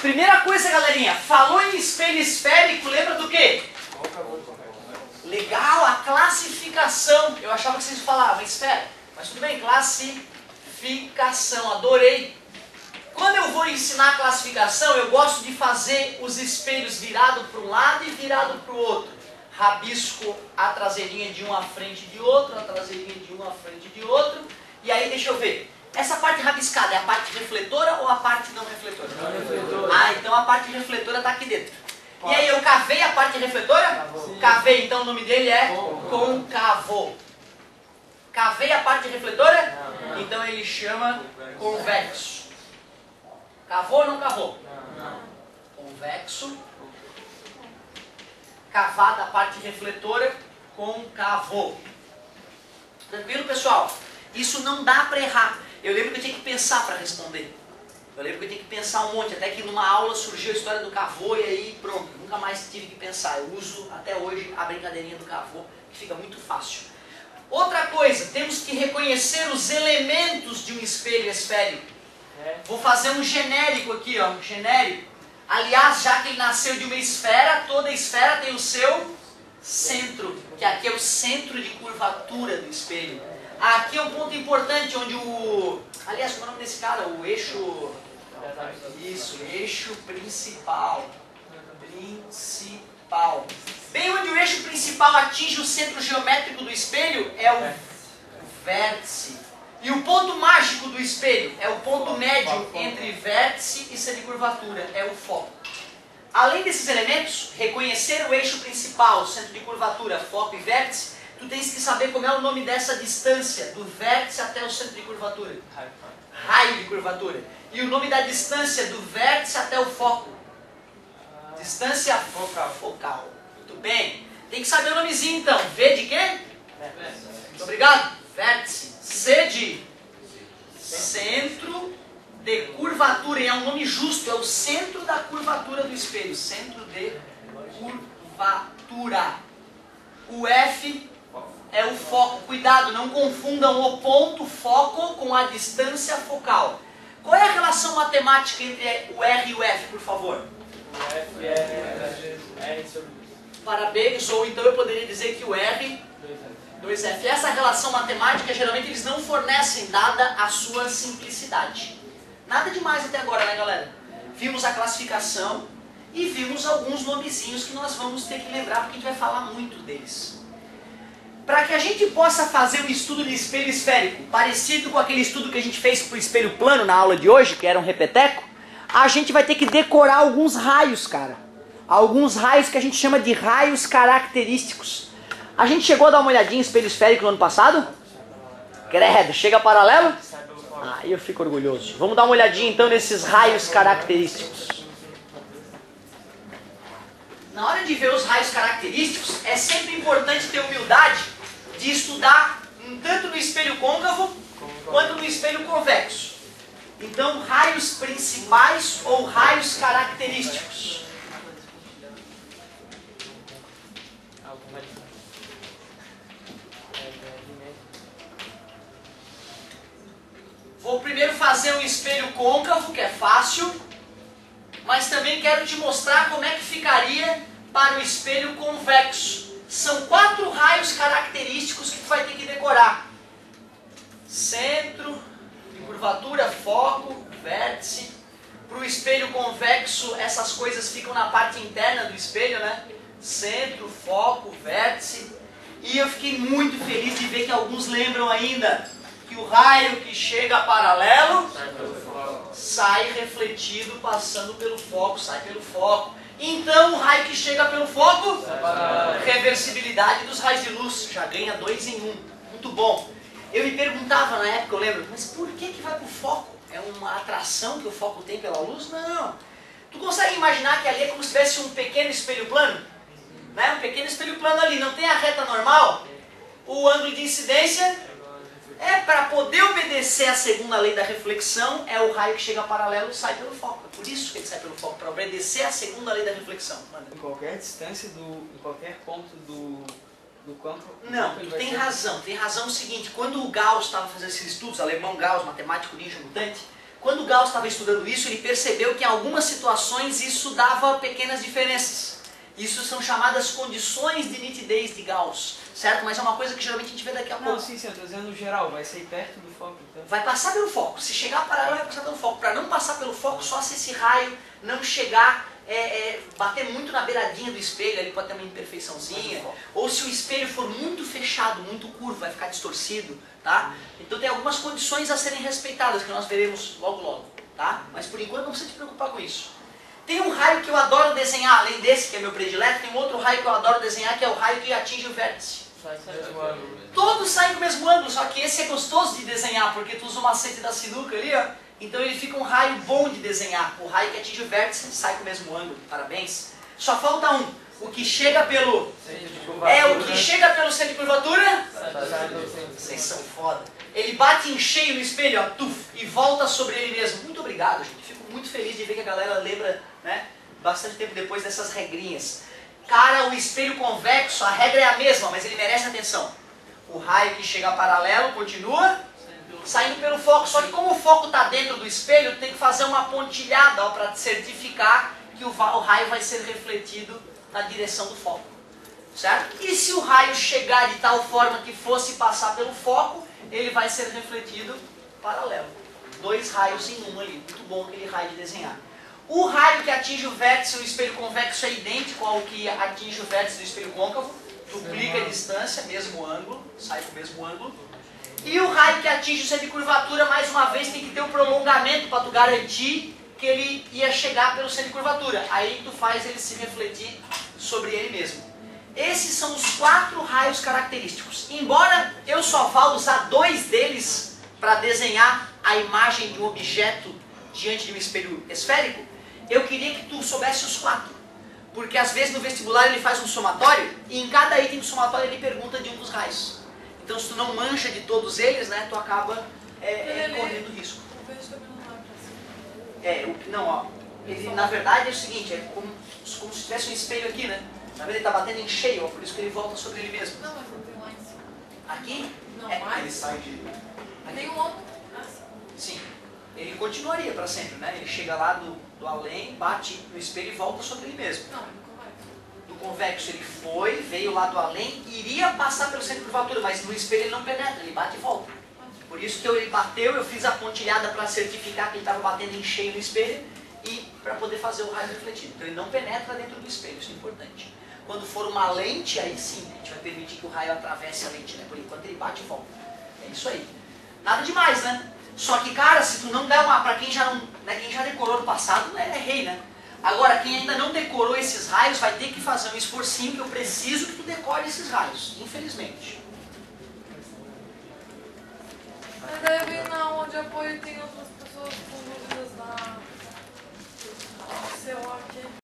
Primeira coisa, galerinha, falou em espelho esférico, lembra do quê? Legal, a classificação. Eu achava que vocês falavam esfera, mas tudo bem, classificação, adorei. Quando eu vou ensinar a classificação, eu gosto de fazer os espelhos virado para um lado e virado para o outro. Rabisco a traseirinha de um à frente de outro, a traseirinha de um à frente de outro. E aí, deixa eu ver. Essa parte rabiscada é a parte refletora ou a parte não refletora? Não refletora. Ah, então a parte refletora está aqui dentro. E aí, eu cavei a parte refletora? Sim. Cavei, então o nome dele é côncavo. Cavei a parte refletora? Não. Então ele chama convexo. Cavou ou não cavou? Não. Convexo. Cavada a parte refletora, côncavo. Tranquilo, pessoal? Isso não dá para errar. Eu lembro que eu tinha que pensar para responder. Eu lembro que eu tinha que pensar um monte, até que numa aula surgiu a história do cavô e aí pronto, nunca mais tive que pensar. Eu uso até hoje a brincadeirinha do cavô, que fica muito fácil. Outra coisa, temos que reconhecer os elementos de um espelho esférico. Vou fazer um genérico aqui, ó, um genérico. Aliás, já que ele nasceu de uma esfera, toda esfera tem o seu centro, que aqui é o centro de curvatura do espelho. Aqui é um ponto importante onde o... Aliás, qual é o nome desse cara? O eixo... Isso, eixo principal. Principal. Bem onde o eixo principal atinge o centro geométrico do espelho é o vértice. E o ponto mágico do espelho é o ponto médio entre vértice e centro de curvatura, é o foco. Além desses elementos, reconhecer o eixo principal, centro de curvatura, foco e vértice, tu tens que saber como é o nome dessa distância, do vértice até o centro de curvatura. Raio de curvatura. E o nome da distância do vértice até o foco. Distância focal. Muito bem. Tem que saber o nomezinho então. V de quê? Muito obrigado. Vértice. C de centro de curvatura. E é um nome justo. É o centro da curvatura do espelho. Centro de curvatura. O F é o foco. Cuidado, não confundam o ponto foco com a distância focal. Qual é a relação matemática entre o R e o F, por favor? O F é R sobre... Parabéns, ou então eu poderia dizer que o R... 2F. Essa relação matemática, geralmente eles não fornecem, dada a sua simplicidade. Nada demais até agora, né, galera? Vimos a classificação e vimos alguns nomezinhos que nós vamos ter que lembrar, porque a gente vai falar muito deles. Para que a gente possa fazer um estudo de espelho esférico, parecido com aquele estudo que a gente fez para o espelho plano na aula de hoje, que era um repeteco, a gente vai ter que decorar alguns raios, cara. Alguns raios que a gente chama de raios característicos. A gente chegou a dar uma olhadinha em espelho esférico no ano passado? Credo, chega paralelo? Aí eu fico orgulhoso. Vamos dar uma olhadinha então nesses raios característicos. Na hora de ver os raios característicos, é sempre importante ter humildade de estudar tanto no espelho côncavo quanto no espelho convexo. Então, raios principais ou raios característicos. Vou primeiro fazer um espelho côncavo, que é fácil, mas também quero te mostrar como é que ficaria para o espelho convexo. São 4 raios característicos que tu vai ter que decorar. Centro de curvatura, foco, vértice. Para o espelho convexo, essas coisas ficam na parte interna do espelho, né? Centro, foco, vértice. E eu fiquei muito feliz de ver que alguns lembram ainda que o raio que chega paralelo sai refletido passando pelo foco, sai pelo foco. Então o raio que chega pelo foco, reversibilidade dos raios de luz, já ganha 2 em 1. Muito bom. Eu me perguntava na época, eu lembro, mas por que vai para o foco? É uma atração que o foco tem pela luz? Não. Tu consegue imaginar que ali é como se tivesse um pequeno espelho plano? Né? Um pequeno espelho plano ali, não tem a reta normal? O ângulo de incidência é para poder obedecer a segunda lei da reflexão, é o raio que chega paralelo e sai pelo foco. É por isso que ele sai pelo foco, para obedecer a segunda lei da reflexão. Manda. Em qualquer distância, em qualquer ponto do campo... Não, tu tem razão. Tem razão o seguinte, quando o Gauss estava fazendo esses estudos, alemão Gauss, matemático ninja mutante, Quando Gauss estava estudando isso, ele percebeu que em algumas situações isso dava pequenas diferenças. Isso são chamadas condições de nitidez de Gauss, certo? Mas é uma coisa que geralmente a gente vê daqui a pouco. Não, sim, eu estou dizendo no geral, vai sair perto do foco. Então. Vai passar pelo foco. Se chegar paralelo, vai passar pelo foco. Para não passar pelo foco, só se esse raio não chegar, bater muito na beiradinha do espelho, ele pode ter uma imperfeiçãozinha. Ou se o espelho for muito fechado, muito curvo, vai ficar distorcido, tá? Então tem algumas condições a serem respeitadas, que nós veremos logo logo, tá? Mas por enquanto não precisa te preocupar com isso. Tem um raio que eu adoro desenhar, além desse que é meu predileto, tem um outro raio que eu adoro desenhar, que é o raio que atinge o vértice. Todos saem com o mesmo ângulo, só que esse é gostoso de desenhar, porque tu usa o macete da sinuca ali, ó. Então ele fica um raio bom de desenhar. O raio que atinge o vértice sai com o mesmo ângulo, parabéns. Só falta um, o que chega pelo... o que chega pelo centro de curvatura? Vocês são foda. Ele bate em cheio no espelho, ó, tuf, e volta sobre ele mesmo. Muito obrigado, gente. Fico muito feliz de ver que a galera lembra, né, bastante tempo depois dessas regrinhas. Cara, o espelho convexo, a regra é a mesma, mas ele merece atenção. O raio que chega paralelo continua saindo pelo foco. Só que como o foco está dentro do espelho, tem que fazer uma pontilhada para certificar que o raio vai ser refletido na direção do foco. Certo? E se o raio chegar de tal forma que fosse passar pelo foco, ele vai ser refletido paralelo. Dois raios em um ali. Muito bom aquele raio de desenhar. O raio que atinge o vértice no espelho convexo é idêntico ao que atinge o vértice no espelho côncavo. Duplica a distância, mesmo ângulo, sai com o mesmo ângulo. E o raio que atinge o centro de curvatura, mais uma vez, tem que ter um prolongamento para tu garantir que ele ia chegar pelo centro de curvatura. Aí tu faz ele se refletir sobre ele mesmo. Esses são os 4 raios característicos. Embora eu só vá usar 2 deles para desenhar a imagem de um objeto diante de um espelho esférico, eu queria que tu soubesse os 4. Porque às vezes no vestibular ele faz um somatório e em cada item do somatório ele pergunta de um dos raios. Então se tu não mancha de todos eles, né, tu acaba correndo risco. O verde também não vai pra cima. Não, ó. Ele na verdade é o seguinte, é como se tivesse um espelho aqui, né? Na verdade ele está batendo em cheio, ó, por isso que ele volta sobre ele mesmo. Não, mas não tem lá em cima. Aqui? Não, Ele mais? sai de... Tem um outro. Sim. Ele continuaria para sempre, né? Ele chega lá do além, bate no espelho e volta sobre ele mesmo. Não, nunca vai. Do convexo ele foi, veio lá do além, iria passar pelo centro de curvatura, mas no espelho ele não penetra, ele bate e volta. Por isso que ele bateu, eu fiz a pontilhada para certificar que ele estava batendo em cheio no espelho e para poder fazer o raio refletido. Então ele não penetra dentro do espelho, isso é importante. Quando for uma lente, aí sim, a gente vai permitir que o raio atravesse a lente, né? Por enquanto ele bate e volta. É isso aí. Nada demais, né? Só que, cara, se tu não der uma... Pra quem já, não, né, quem já decorou no passado, é rei, né? Agora, quem ainda não decorou esses raios, vai ter que fazer um esforcinho que eu preciso que tu decore esses raios, infelizmente. Mas daí eu vi na onde apoio tem outro